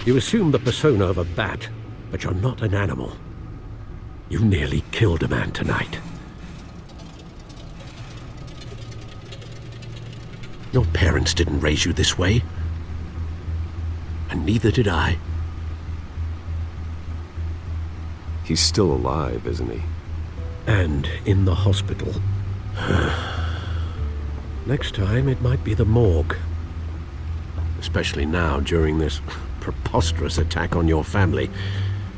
You assume the persona of a bat, but you're not an animal. You nearly killed a man tonight. Your parents didn't raise you this way. And neither did I. He's still alive, isn't he? And in the hospital. Next time, it might be the morgue. Especially now, during this preposterous attack on your family.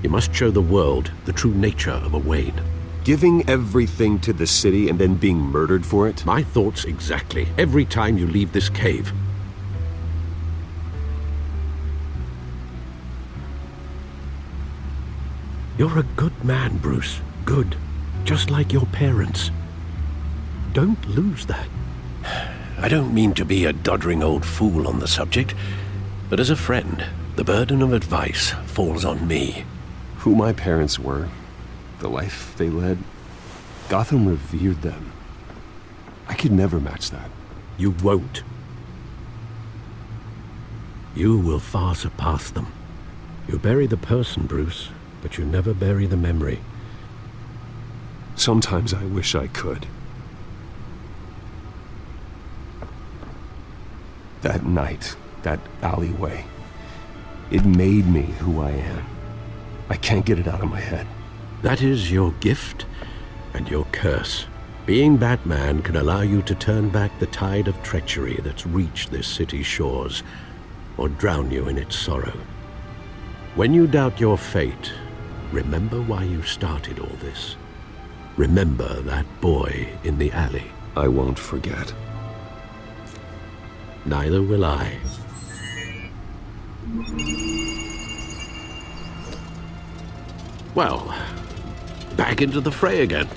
You must show the world the true nature of a Wayne. Giving everything to the city and then being murdered for it? My thoughts exactly. Every time you leave this cave. You're a good man, Bruce. Good. Just like your parents. Don't lose that. I don't mean to be a doddering old fool on the subject, but as a friend, the burden of advice falls on me. Who my parents were, the life they led, Gotham revered them. I could never match that. You won't. You will far surpass them. You bury the person, Bruce, but you never bury the memory. Sometimes I wish I could. That night, that alleyway, it made me who I am. I can't get it out of my head. That is your gift and your curse. Being Batman can allow you to turn back the tide of treachery that's reached this city's shores, or drown you in its sorrow. When you doubt your fate, remember why you started all this. Remember that boy in the alley. I won't forget. Neither will I. Well, back into the fray again.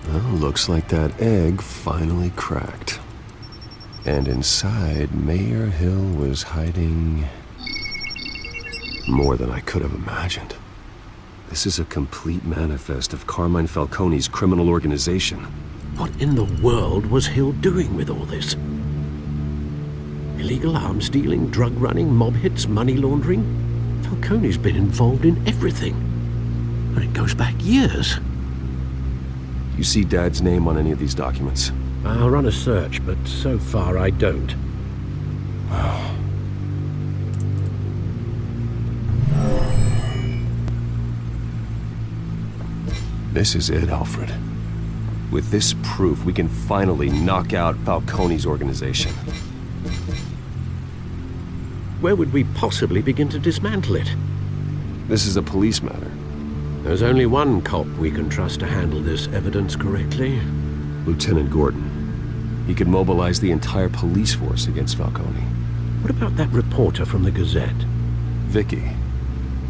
Well, looks like that egg finally cracked. And inside, Mayor Hill was hiding more than I could have imagined. This is a complete manifest of Carmine Falcone's criminal organization. What in the world was Hill doing with all this? Illegal arms dealing, drug running, mob hits, money laundering? Falcone's been involved in everything. And it goes back years. You see Dad's name on any of these documents? I'll run a search, but so far I don't. This is it, Alfred. With this proof, we can finally knock out Falcone's organization. Where would we possibly begin to dismantle it? This is a police matter. There's only one cop we can trust to handle this evidence correctly. Lieutenant Gordon. He could mobilize the entire police force against Falcone. What about that reporter from the Gazette? Vicky.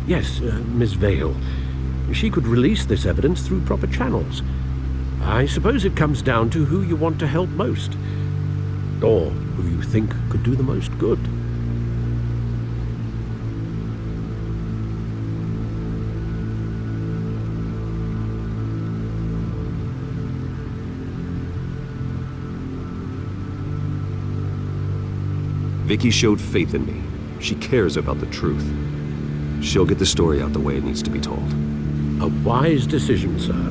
Yes, Miss Vale. She could release this evidence through proper channels. I suppose it comes down to who you want to help most. Or who you think could do the most good. Vicky showed faith in me. She cares about the truth. She'll get the story out the way it needs to be told. A wise decision, sir.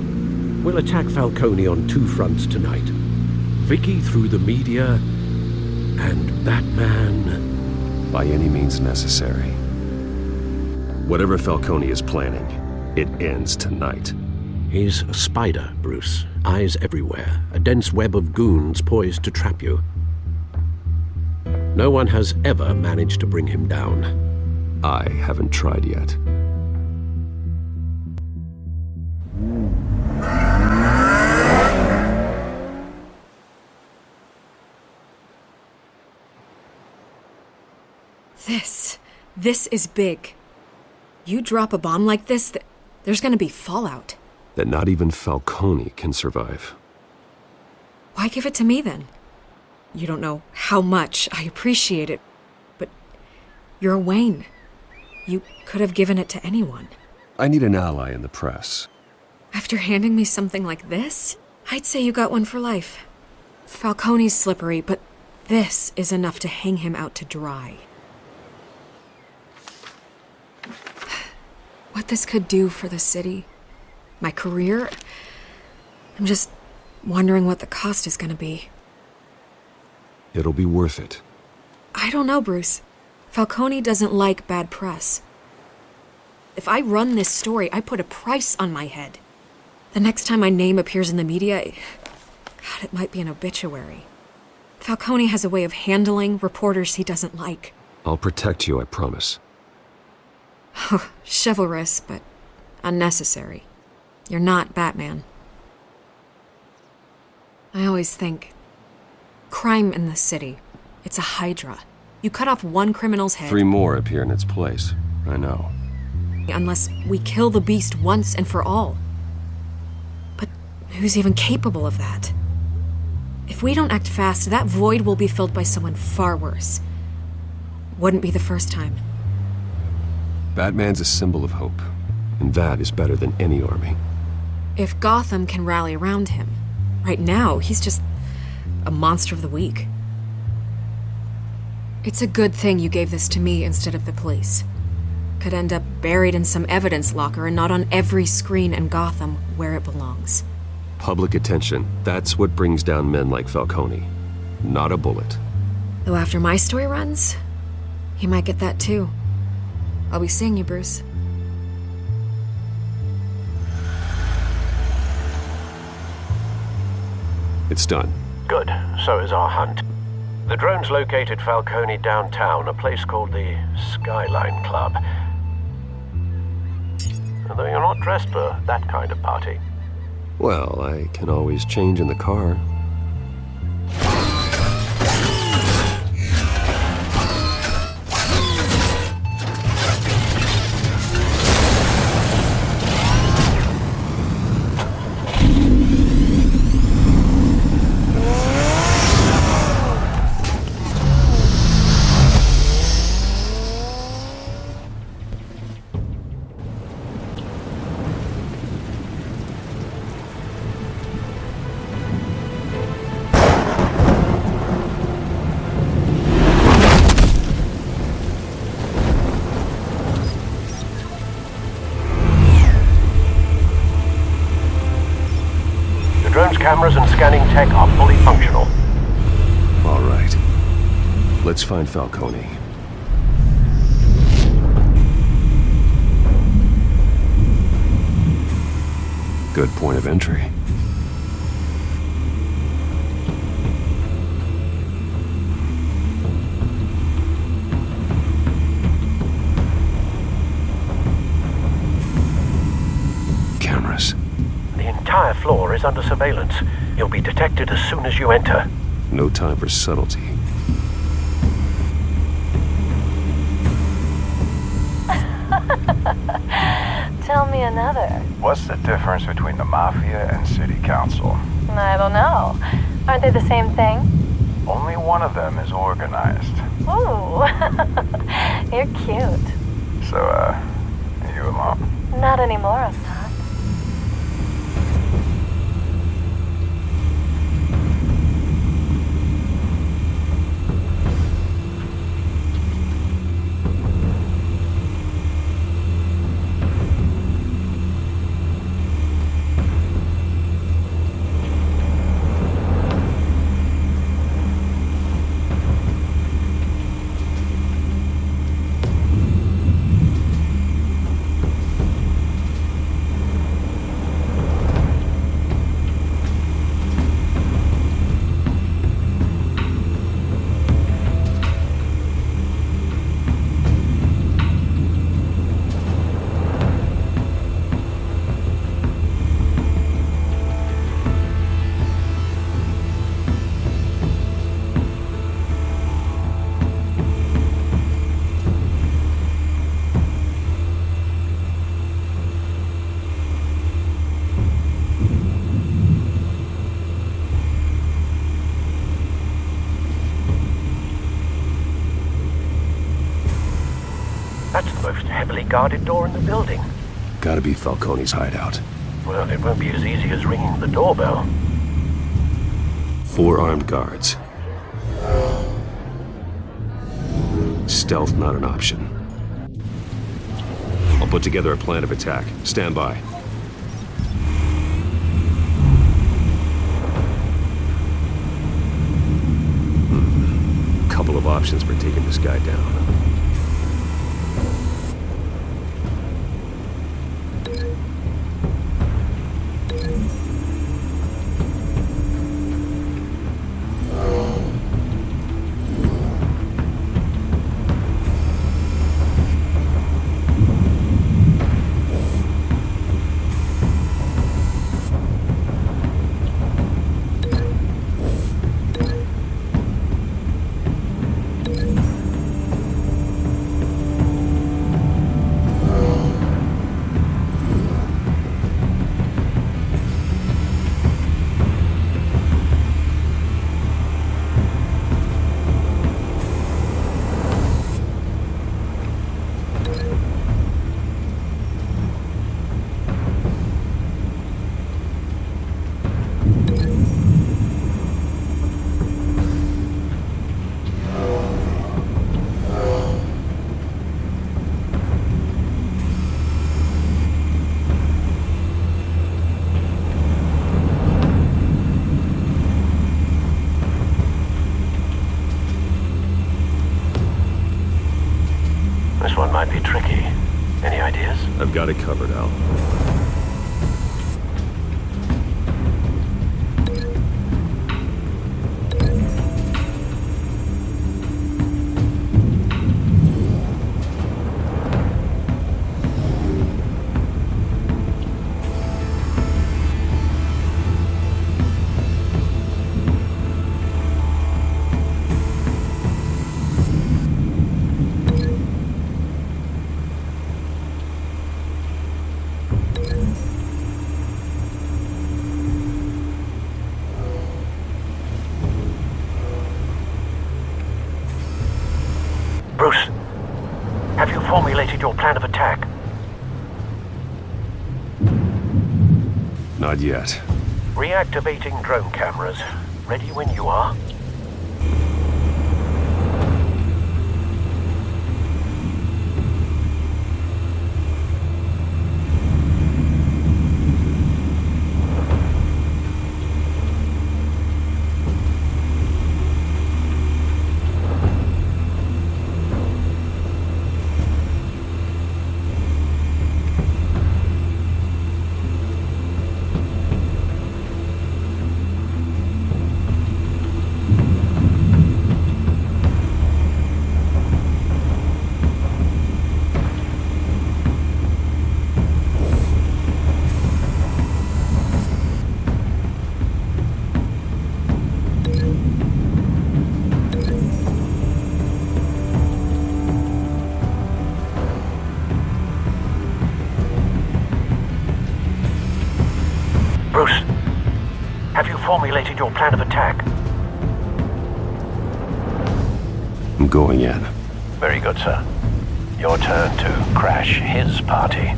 We'll attack Falcone on two fronts tonight. Vicky through the media, and Batman... by any means necessary. Whatever Falcone is planning, it ends tonight. He's a spider, Bruce. Eyes everywhere. A dense web of goons poised to trap you. No one has ever managed to bring him down. I haven't tried yet. This is big. You drop a bomb like this, there's gonna be fallout. That not even Falcone can survive. Why give it to me then? You don't know how much I appreciate it, but you're Wayne. You could have given it to anyone. I need an ally in the press. After handing me something like this, I'd say you got one for life. Falcone's slippery, but this is enough to hang him out to dry. What this could do for the city, my career, I'm just wondering what the cost is gonna be. It'll be worth it. I don't know, Bruce. Falcone doesn't like bad press. If I run this story, I put a price on my head. The next time my name appears in the media, God, it might be an obituary. Falcone has a way of handling reporters he doesn't like. I'll protect you, I promise. Chivalrous, but unnecessary. You're not Batman. I always think, crime in the city, it's a hydra. You cut off one criminal's head. 3 more appear in its place. I know. Unless we kill the beast once and for all. But who's even capable of that? If we don't act fast, that void will be filled by someone far worse. Wouldn't be the first time. Batman's a symbol of hope, and that is better than any army. If Gotham can rally around him, right now he's just a monster of the week. It's a good thing you gave this to me instead of the police. Could end up buried in some evidence locker and not on every screen in Gotham where it belongs. Public attention, that's what brings down men like Falcone. Not a bullet. Though after my story runs, he might get that too. I'll be seeing you, Bruce. It's done. Good. So is our hunt. The drones located Falcone downtown, a place called the Skyline Club. Although you're not dressed for that kind of party. Well, I can always change in the car. Drone's cameras and scanning tech are fully functional. All right. Let's find Falcone. Good point of entry. Cameras. The entire floor is under surveillance. You'll be detected as soon as you enter. No time for subtlety. Tell me another. What's the difference between the Mafia and City Council? I don't know. Aren't they the same thing? Only one of them is organized. Ooh, you're cute. So, are you a mom? Not anymore, I'm not. guarded door in the building. Gotta be Falcone's hideout. Well, it won't be as easy as ringing the doorbell. 4 armed guards. Stealth not an option. I'll put together a plan of attack. Stand by. Couple of options for taking this guy down. This one might be tricky. Any ideas? I've got it covered, Al. Bruce, have you formulated your plan of attack? Not yet. Reactivating drone cameras. Ready when you are. Bruce, have you formulated your plan of attack? I'm going in. Very good, sir. Your turn to crash his party.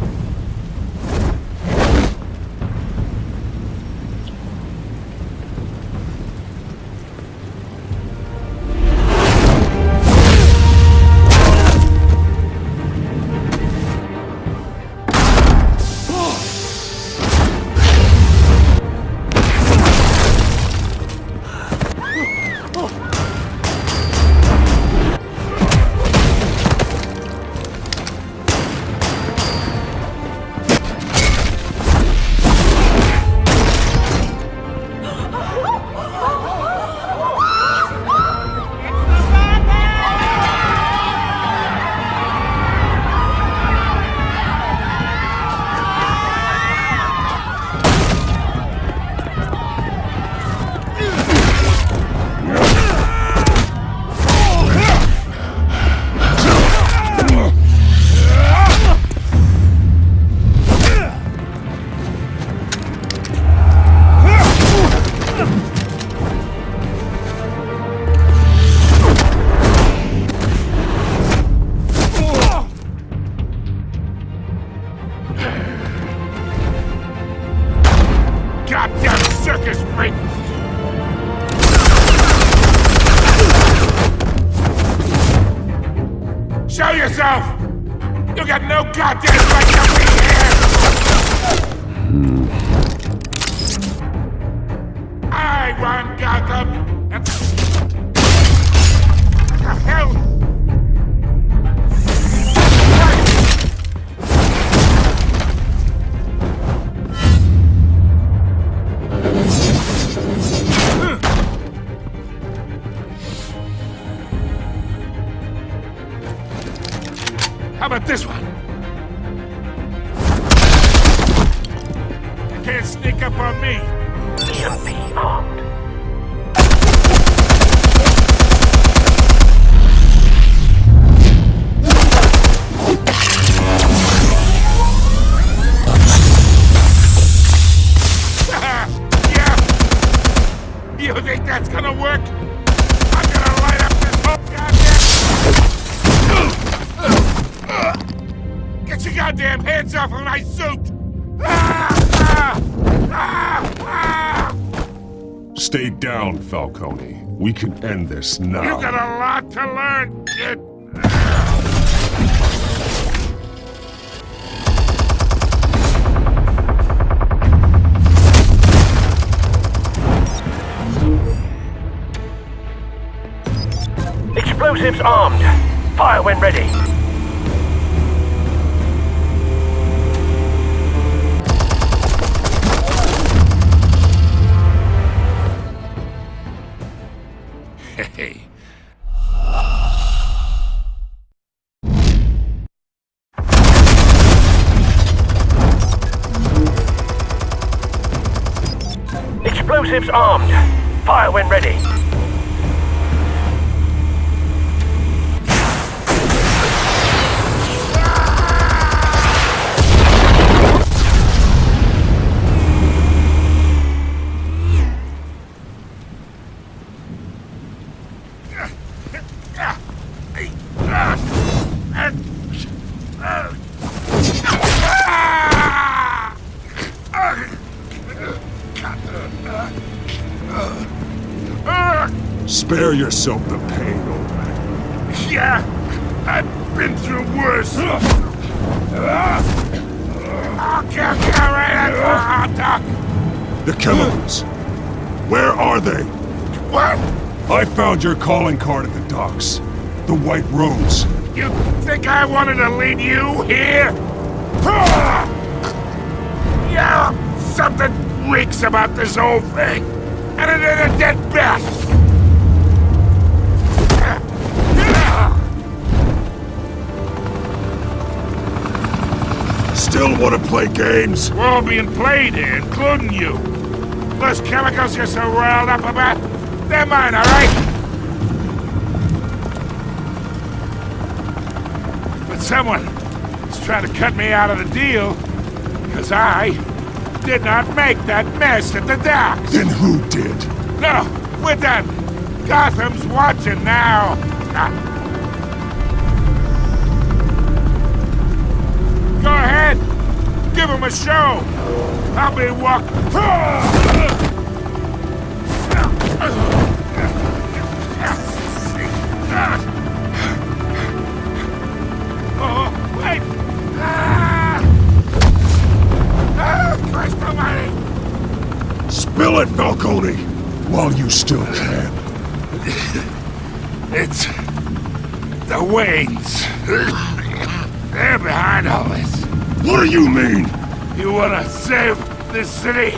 Show yourself! You got no goddamn right to be here! I run Gotham! And... What the hell? How about this one? You can't sneak up on me. EMP armed. Yeah. You think that's gonna work? I'm gonna light up this whole goddamn... Get your goddamn hands off of my suit! Stay down, Falcone. We can end this now. You got a lot to learn, kid. Explosives armed. Fire when ready. Hey. Explosives armed. Fire when ready. Spare yourself the pain, old man. Yeah, I've been through worse. I'll kill you right at the hot dog. The chemicals. Where are they? What? I found your calling card at the docks. The White Rose. You think I wanted to lead you here? Yeah, something reeks about this whole thing. And it ain't a dead bat. Still want to play games? We're all being played here, including you. Those chemicals you're so riled up about, they're mine, all right? But someone is trying to cut me out of the deal, because I did not make that mess at the docks. Then who did? No, we're done. Gotham's watching now. Go ahead. Give him a show. I'll be Oh, wait. Christ almighty. Spill it, Falcone, while you still can. It's the Waynes. They're behind all this. What do you mean? You wanna save this city?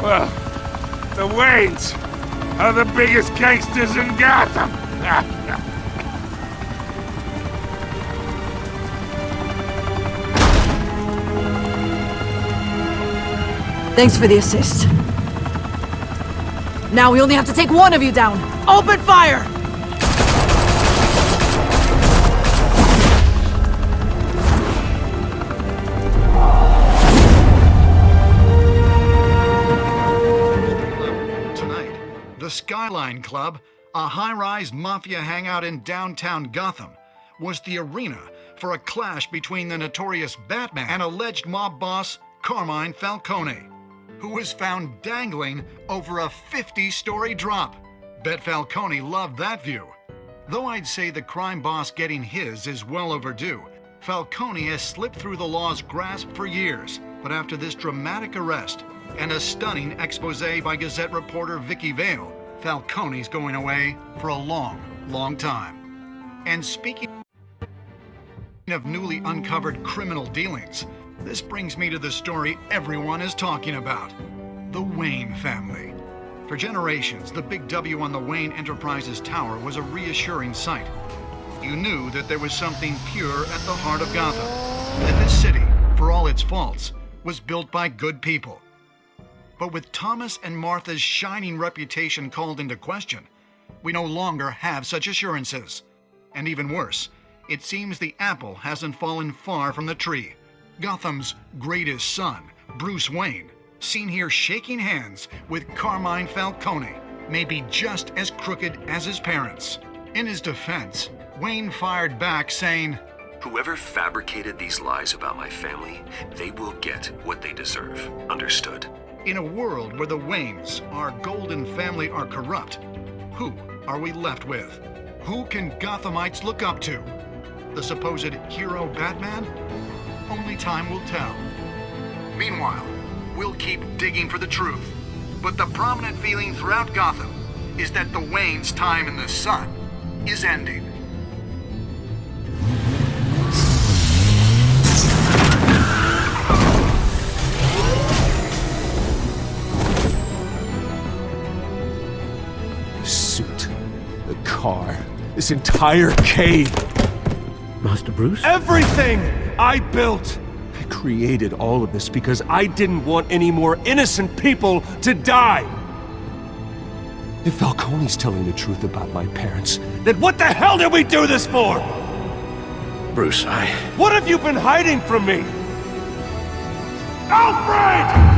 Well, the Waynes are the biggest gangsters in Gotham. Thanks for the assist. Now we only have to take one of you down. Open fire! Tonight, the Skyline Club, a high-rise mafia hangout in downtown Gotham, was the arena for a clash between the notorious Batman and alleged mob boss Carmine Falcone, who was found dangling over a 50-story drop. Bet Falcone loved that view. Though I'd say the crime boss getting his is well overdue, Falcone has slipped through the law's grasp for years. But after this dramatic arrest and a stunning expose by Gazette reporter Vicky Vale, Falcone's going away for a long, long time. And speaking of newly uncovered criminal dealings, this brings me to the story everyone is talking about: the Wayne family. For generations, the big W on the Wayne Enterprises tower was a reassuring sight. You knew that there was something pure at the heart of Gotham, that this city, for all its faults, was built by good people. But with Thomas and Martha's shining reputation called into question, we no longer have such assurances. And even worse, it seems the apple hasn't fallen far from the tree. Gotham's greatest son, Bruce Wayne, seen here shaking hands with Carmine Falcone, may be just as crooked as his parents. In his defense, Wayne fired back saying, "Whoever fabricated these lies about my family, they will get what they deserve. Understood?" In a world where the Waynes, our golden family, are corrupt, who are we left with? Who can Gothamites look up to? The supposed hero Batman? Only time will tell. Meanwhile, we'll keep digging for the truth. But the prominent feeling throughout Gotham is that the Waynes' time in the sun is ending. The suit, the car, this entire cave. Master Bruce? Everything I built! I created all of this because I didn't want any more innocent people to die! If Falcone's telling the truth about my parents, then what the hell did we do this for? Bruce, What have you been hiding from me? Alfred!